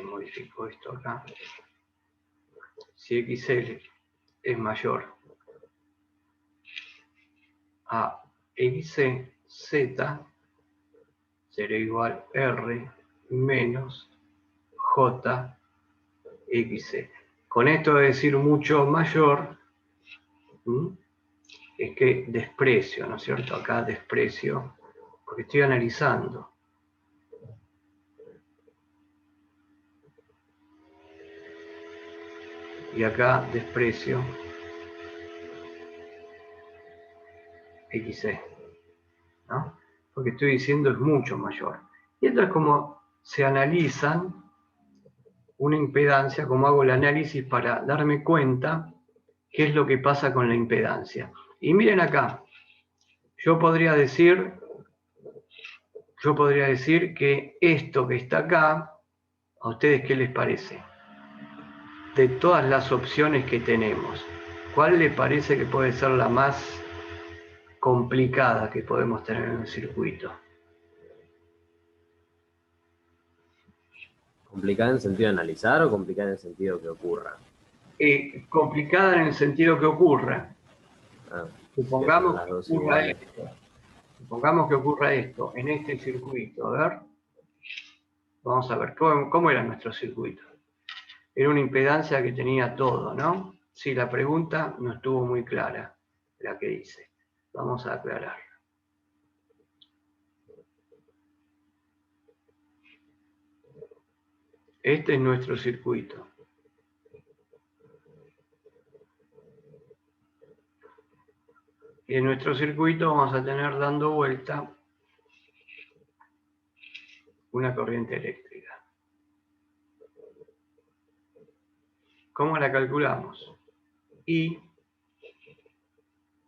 modifico esto acá. Si XL es mayor a XC, Z será igual R menos JXC. Con esto de decir mucho mayor, es que desprecio, ¿no es cierto? Acá desprecio, porque estoy analizando. Y acá desprecio XC, ¿no? Porque estoy diciendo es mucho mayor. Y esto es como se analizan una impedancia, como hago el análisis para darme cuenta qué es lo que pasa con la impedancia. Y miren acá, yo podría decir que esto que está acá, ¿a ustedes qué les parece? De todas las opciones que tenemos, ¿cuál les parece que puede ser la más complicada que podemos tener en el circuito? ¿Complicada en el sentido de analizar o complicada en el sentido que ocurra? Complicada en el sentido que ocurra. Supongamos las que dos ocurra iguales. esto. Supongamos que ocurra esto en este circuito. A ver. Vamos a ver, ¿cómo era nuestro circuito? Era una impedancia que tenía todo, ¿no? Sí, la pregunta no estuvo muy clara, la que hice. Vamos a aclarar. Este es nuestro circuito. Y en nuestro circuito vamos a tener dando vuelta una corriente eléctrica. ¿Cómo la calculamos? Y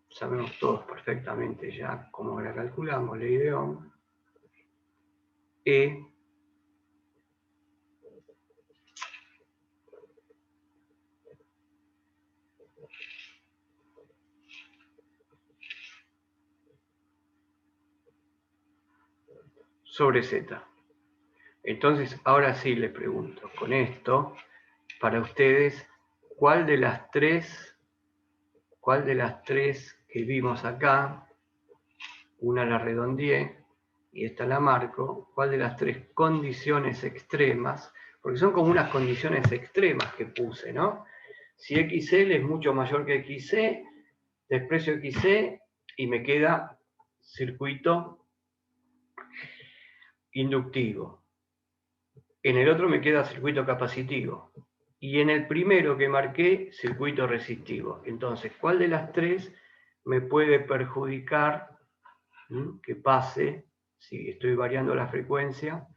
sabemos todos perfectamente ya cómo la calculamos, ley de Ohm. E sobre Z. Entonces, ahora sí les pregunto, con esto, para ustedes, ¿cuál de las tres que vimos acá, una la redondeé y esta la marco, cuál de las tres condiciones extremas, porque son como unas condiciones extremas que puse, ¿no? Si XL es mucho mayor que XC, desprecio XC y me queda circuito inductivo. En el otro me queda circuito capacitivo. Y en el primero que marqué, circuito resistivo. Entonces, ¿cuál de las tres me puede perjudicar que pase, si estoy variando la frecuencia,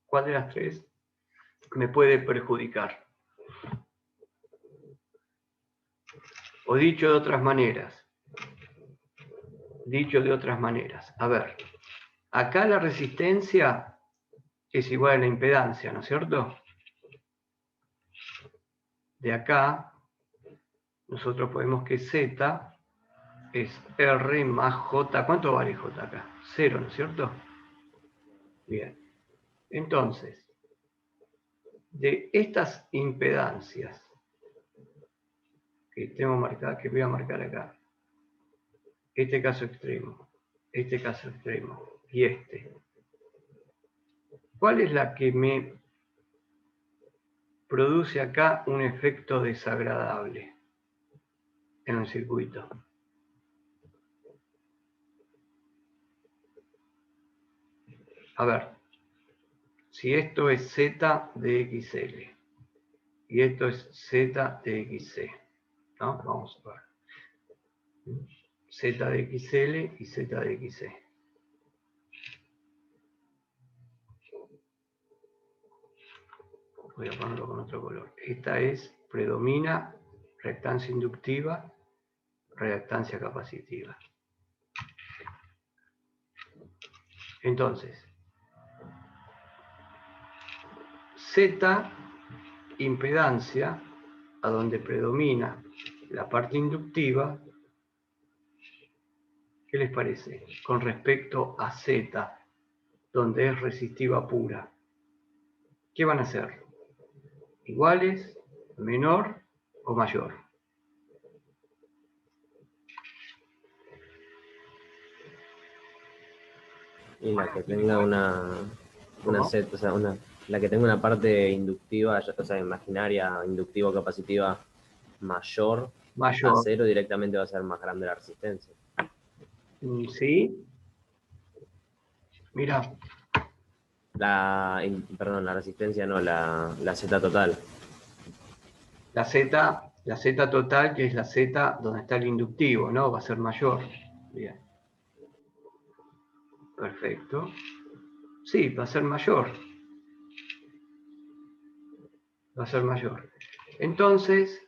cuál de las tres me puede perjudicar? O dicho de otras maneras, a ver, acá la resistencia es igual a la impedancia, ¿no es cierto? De acá, nosotros podemos que Z es R más J. ¿Cuánto vale J acá? 0, ¿no es cierto? Bien. Entonces, de estas impedancias que tengo marcadas, que voy a marcar acá, este caso extremo y este, ¿cuál es la que me produce acá un efecto desagradable en el circuito? A ver, si esto es Z de XL y esto es Z de XC, ¿no? Vamos a ver. Z de XL y Z de XC. Voy a ponerlo con otro color. Esta es, predomina reactancia inductiva, reactancia capacitiva. Entonces, Z, impedancia, a donde predomina la parte inductiva, ¿qué les parece? Con respecto a Z, donde es resistiva pura. ¿Qué van a hacer? iguales, menor o mayor. Y la que tenga una ¿Cómo? set, o sea, la que tenga una parte inductiva, o sea, imaginaria, inductiva o capacitiva mayor a Mayor. 0, directamente va a ser más grande la resistencia. ¿Sí? Mira, Perdón, la resistencia no, la Z total. la Z total, que es la Z donde está el inductivo, ¿no? Va a ser mayor. Bien. Perfecto. Sí, va a ser mayor. Va a ser mayor. Entonces,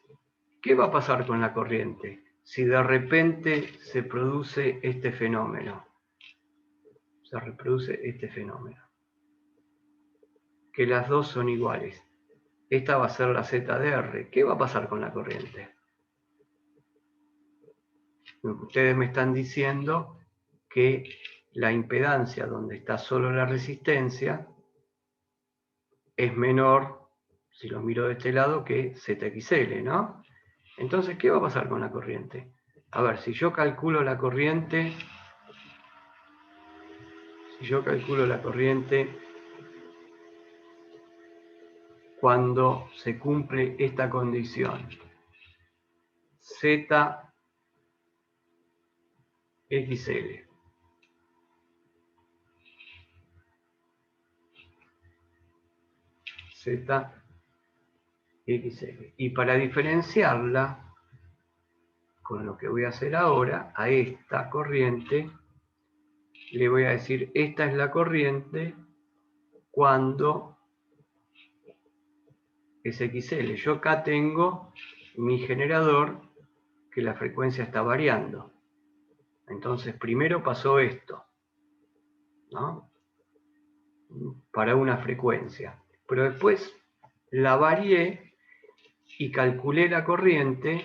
¿qué va a pasar con la corriente si de repente se produce este fenómeno? Se reproduce este fenómeno. Que las dos son iguales. Esta va a ser la Z de R. ¿Qué va a pasar con la corriente? Ustedes me están diciendo que la impedancia donde está solo la resistencia es menor, si lo miro de este lado, que ZXL, ¿no? Entonces, ¿qué va a pasar con la corriente? A ver, si yo calculo la corriente, cuando se cumple esta condición, ZXL. ZXL. Y para diferenciarla con lo que voy a hacer ahora, a esta corriente, le voy a decir, esta es la corriente cuando es XL. Yo acá tengo mi generador, que la frecuencia está variando. Entonces, primero pasó esto, ¿no? Para una frecuencia. Pero después la varié y calculé la corriente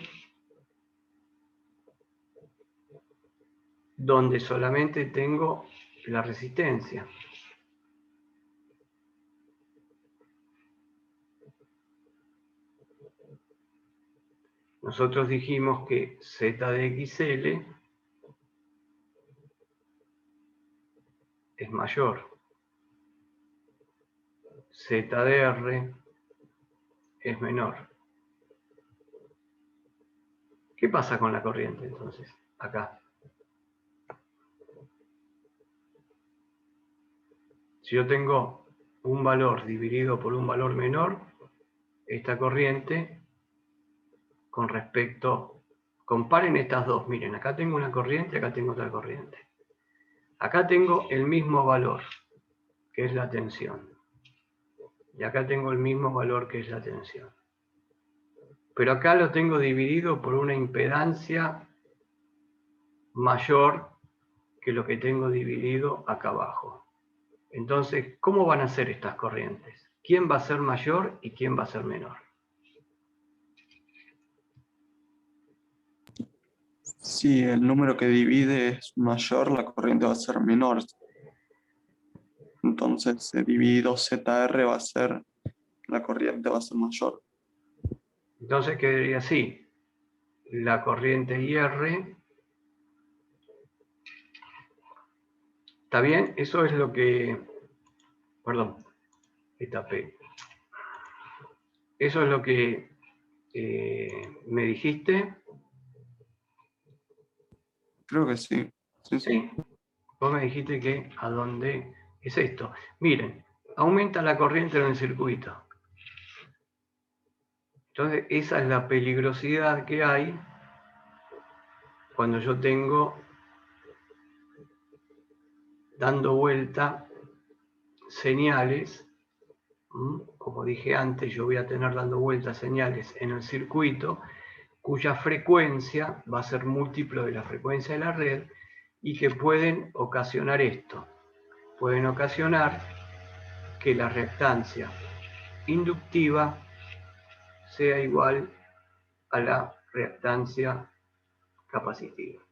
donde solamente tengo la resistencia. Nosotros dijimos que Z de XL es mayor. Z de R es menor. ¿Qué pasa con la corriente entonces? Acá. Si yo tengo un valor dividido por un valor menor, esta corriente con respecto, comparen estas dos, miren, acá tengo una corriente, acá tengo otra corriente. Acá tengo el mismo valor, que es la tensión. Y acá tengo el mismo valor, que es la tensión. Pero acá lo tengo dividido por una impedancia mayor que lo que tengo dividido acá abajo. Entonces, ¿cómo van a ser estas corrientes? ¿Quién va a ser mayor y quién va a ser menor? Si el número que divide es mayor, la corriente va a ser menor. Entonces, dividido ZR va a ser, la corriente va a ser mayor. Entonces quedaría así. La corriente IR, ¿está bien? Eso es lo que, perdón, esta P. Eso es lo que me dijiste. Creo que sí. Sí, sí. Sí. Vos me dijiste que a dónde es esto. Miren, aumenta la corriente en el circuito. Entonces, esa es la peligrosidad que hay cuando yo tengo dando vuelta señales. Como dije antes, yo voy a tener dando vueltas señales en el circuito cuya frecuencia va a ser múltiplo de la frecuencia de la red y que pueden ocasionar esto. Pueden ocasionar que la reactancia inductiva sea igual a la reactancia capacitiva.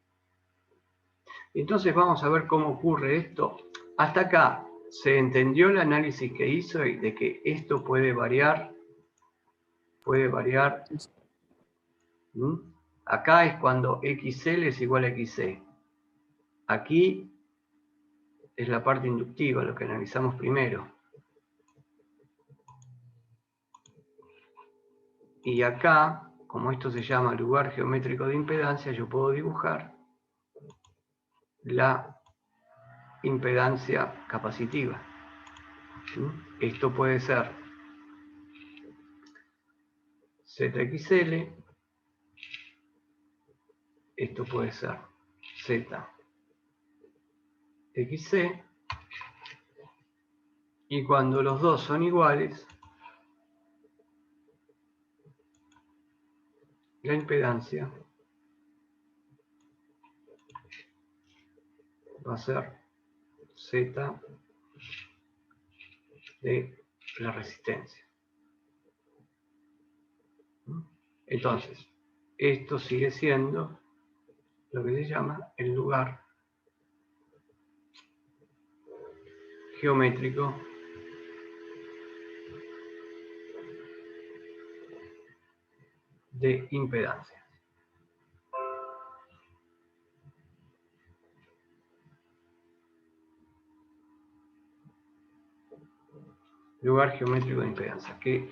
Entonces vamos a ver cómo ocurre esto. Hasta acá se entendió el análisis que hizo y de que esto puede variar puede variar. Acá es cuando XL es igual a XC. Aquí es la parte inductiva, lo que analizamos primero. Y acá, como esto se llama lugar geométrico de impedancia, yo puedo dibujar la impedancia capacitiva. Esto puede ser ZXL, esto puede ser ZXC, y cuando los dos son iguales, la impedancia va a ser Z de la resistencia. Entonces, esto sigue siendo lo que se llama el lugar geométrico de impedancia. Lugar geométrico de impedancia, que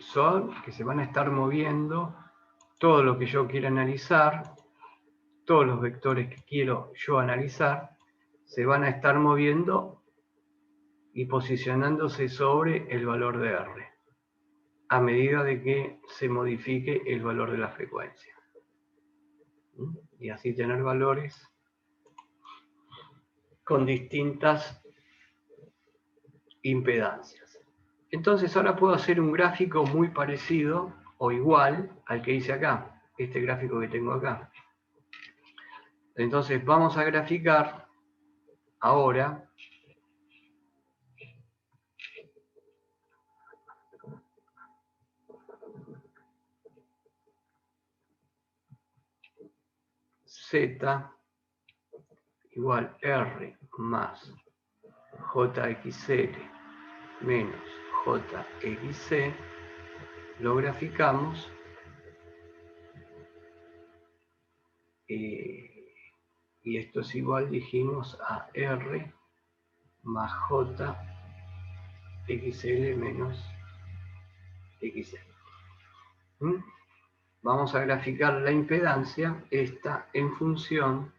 se van a estar moviendo todo lo que yo quiera analizar, todos los vectores que quiero yo analizar, se van a estar moviendo y posicionándose sobre el valor de R, a medida de que se modifique el valor de la frecuencia. Y así tener valores con distintas impedancias. Entonces ahora puedo hacer un gráfico muy parecido o igual al que hice acá, este gráfico que tengo acá. Entonces vamos a graficar ahora Z igual R más JXL menos JXC, lo graficamos y esto es igual, dijimos, a R más JXL menos XL. Vamos a graficar la impedancia, esta en función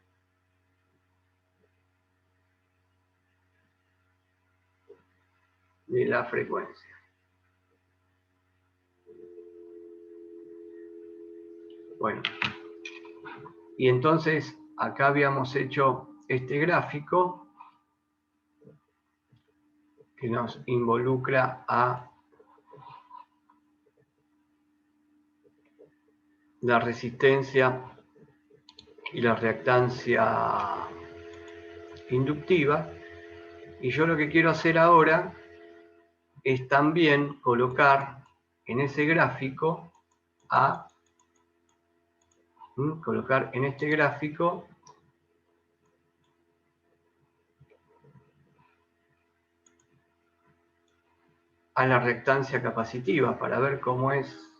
de la frecuencia. Bueno, y entonces acá habíamos hecho este gráfico que nos involucra a la resistencia y la reactancia inductiva, y yo lo que quiero hacer ahora es también colocar en ese gráfico a la reactancia capacitiva para ver cómo es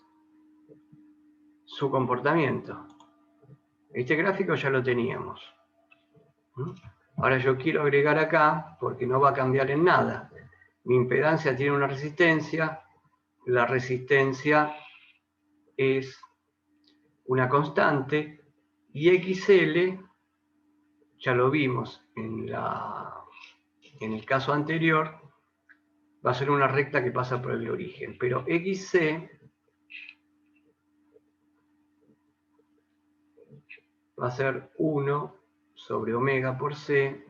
su comportamiento. Este gráfico ya lo teníamos. Ahora yo quiero agregar acá, porque no va a cambiar en nada. Mi impedancia tiene una resistencia, la resistencia es una constante, y XL, ya lo vimos en el caso anterior, va a ser una recta que pasa por el origen, pero XC va a ser 1 sobre omega por C,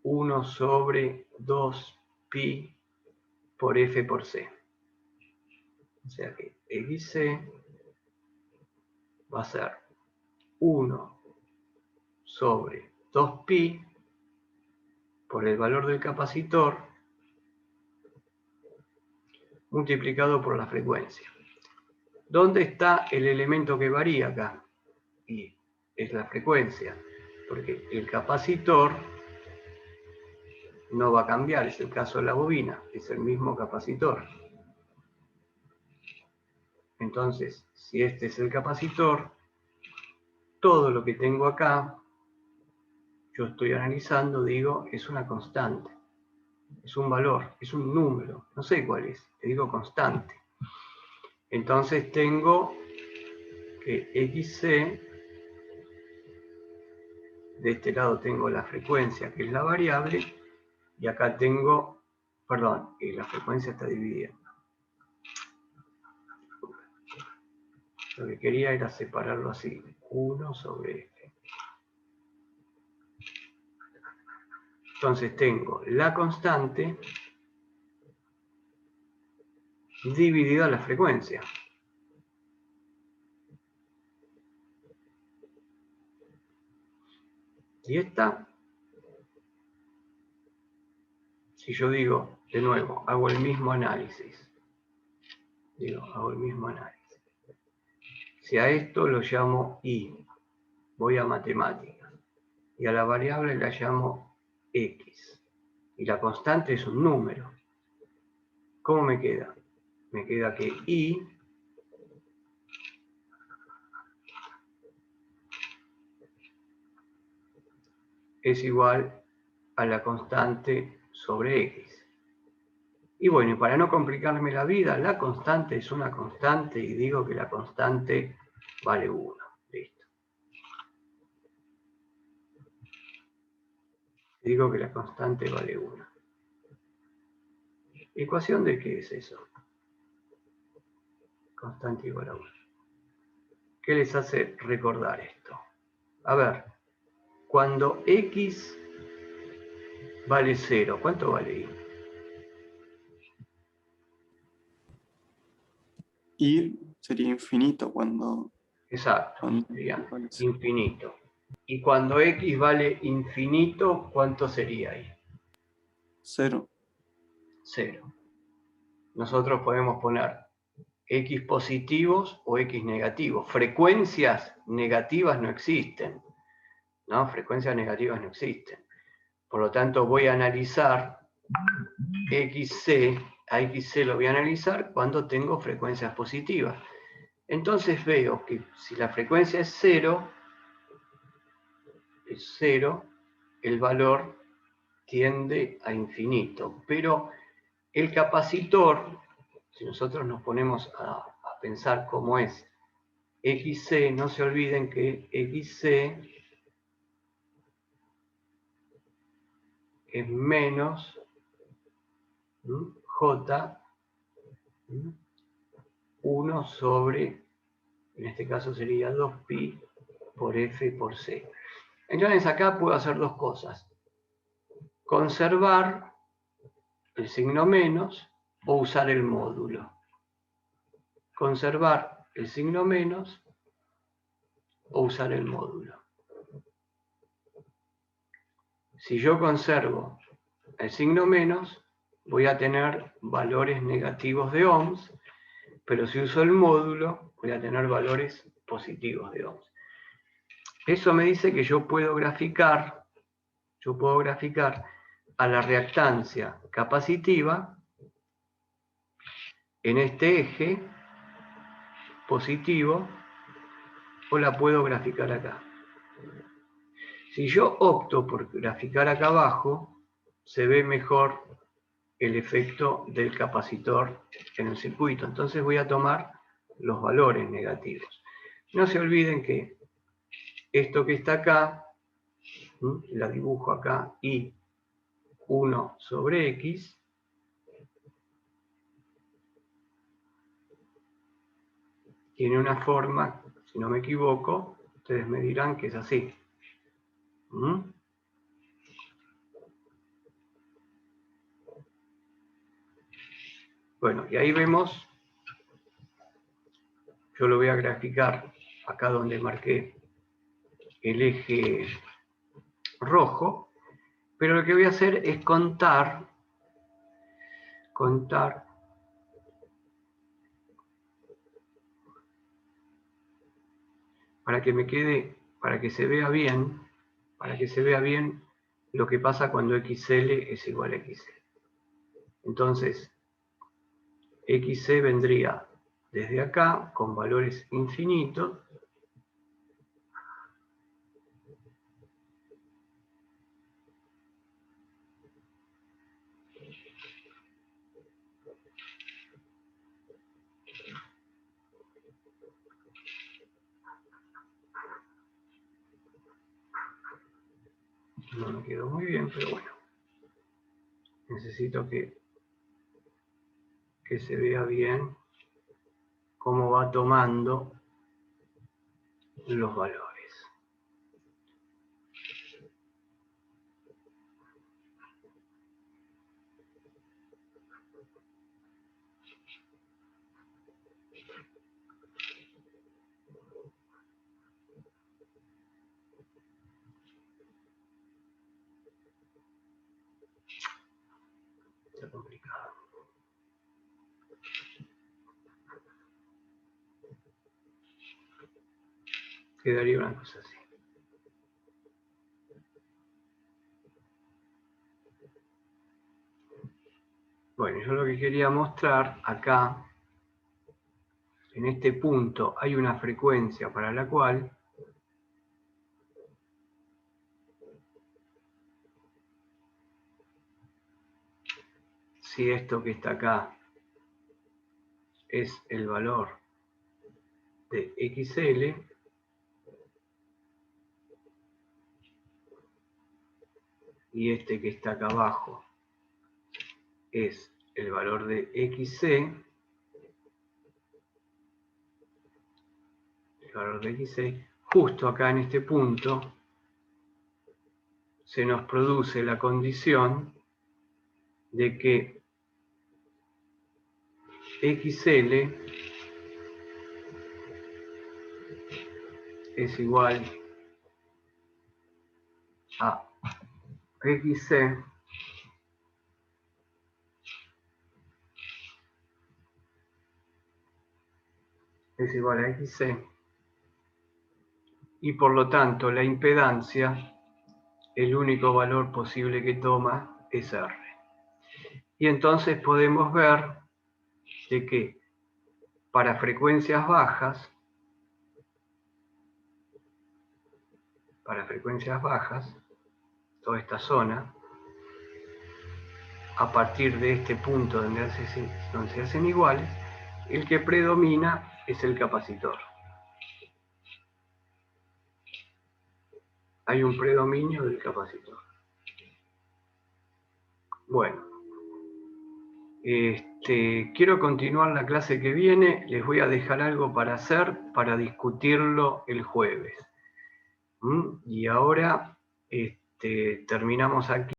1 sobre 2 pi por F por C. O sea que XC va a ser 1 sobre 2 pi por el valor del capacitor multiplicado por la frecuencia. ¿Dónde está el elemento que varía acá? Y es la frecuencia, porque el capacitor no va a cambiar, es el caso de la bobina, es el mismo capacitor. Entonces, si este es el capacitor, todo lo que tengo acá, yo estoy analizando, digo, es una constante, es un valor, es un número, no sé cuál es, te digo constante. Entonces tengo que XC, de este lado tengo la frecuencia, que es la variable, y acá tengo, perdón, la frecuencia está dividida. Lo que quería era separarlo así, 1 sobre F. Entonces tengo la constante dividida la frecuencia. Y esta, si yo digo, de nuevo, hago el mismo análisis. Hago el mismo análisis. Si a esto lo llamo I, voy a matemáticas. Y a la variable la llamo X. Y la constante es un número. ¿Cómo me queda? Me queda que I es igual a la constante sobre X. Y bueno, y para no complicarme la vida, la constante es una constante y digo que la constante vale 1. Listo. Digo que la constante vale 1. ¿Ecuación de qué es eso? Constante igual a 1. ¿Qué les hace recordar esto? A ver, cuando X vale 0, ¿cuánto vale Y? Y sería infinito cuando... Exacto, sería vale cero. infinito. Y cuando X vale infinito, ¿cuánto sería ahí? 0. 0. Nosotros podemos poner X positivos o X negativos. Frecuencias negativas no existen, ¿no? Frecuencias negativas no existen. Por lo tanto, voy a analizar XC, a XC lo voy a analizar cuando tengo frecuencias positivas. Entonces veo que si la frecuencia es 0, el valor tiende a infinito. Pero el capacitor, si nosotros nos ponemos a pensar cómo es XC, no se olviden que XC es menos J 1 sobre, en este caso sería 2pi por F por C. Entonces acá puedo hacer dos cosas. Conservar el signo menos o usar el módulo. Conservar el signo menos o usar el módulo. Si yo conservo el signo menos, voy a tener valores negativos de ohms, pero si uso el módulo, voy a tener valores positivos de ohms. Eso me dice que yo puedo graficar a la reactancia capacitiva en este eje positivo, o la puedo graficar acá. Si yo opto por graficar acá abajo, se ve mejor el efecto del capacitor en el circuito. Entonces voy a tomar los valores negativos. No se olviden que esto que está acá, la dibujo acá, y 1 sobre X, tiene una forma, si no me equivoco, ustedes me dirán que es así. Bueno, y ahí vemos, yo lo voy a graficar acá donde marqué el eje rojo, pero lo que voy a hacer es contar para que me quede, para que se vea bien lo que pasa cuando XL es igual a XC. Entonces, XC vendría desde acá, con valores infinitos, no me quedó muy bien, pero bueno, necesito que se vea bien cómo va tomando los valores. Está complicado. Quedaría una cosa así. Bueno, yo lo que quería mostrar acá, en este punto, hay una frecuencia para la cual si esto que está acá es el valor de XL, y este que está acá abajo es el valor de XC, el valor de XC, justo acá en este punto se nos produce la condición de que XL es igual a XC es igual a XC, y por lo tanto la impedancia, el único valor posible que toma es R. Y entonces podemos ver de que para frecuencias bajas, toda esta zona, a partir de este punto donde se hacen iguales, el que predomina es el capacitor. Hay un predominio del capacitor. Bueno, quiero continuar la clase que viene. Les voy a dejar algo para hacer, para discutirlo el jueves. Y ahora terminamos aquí.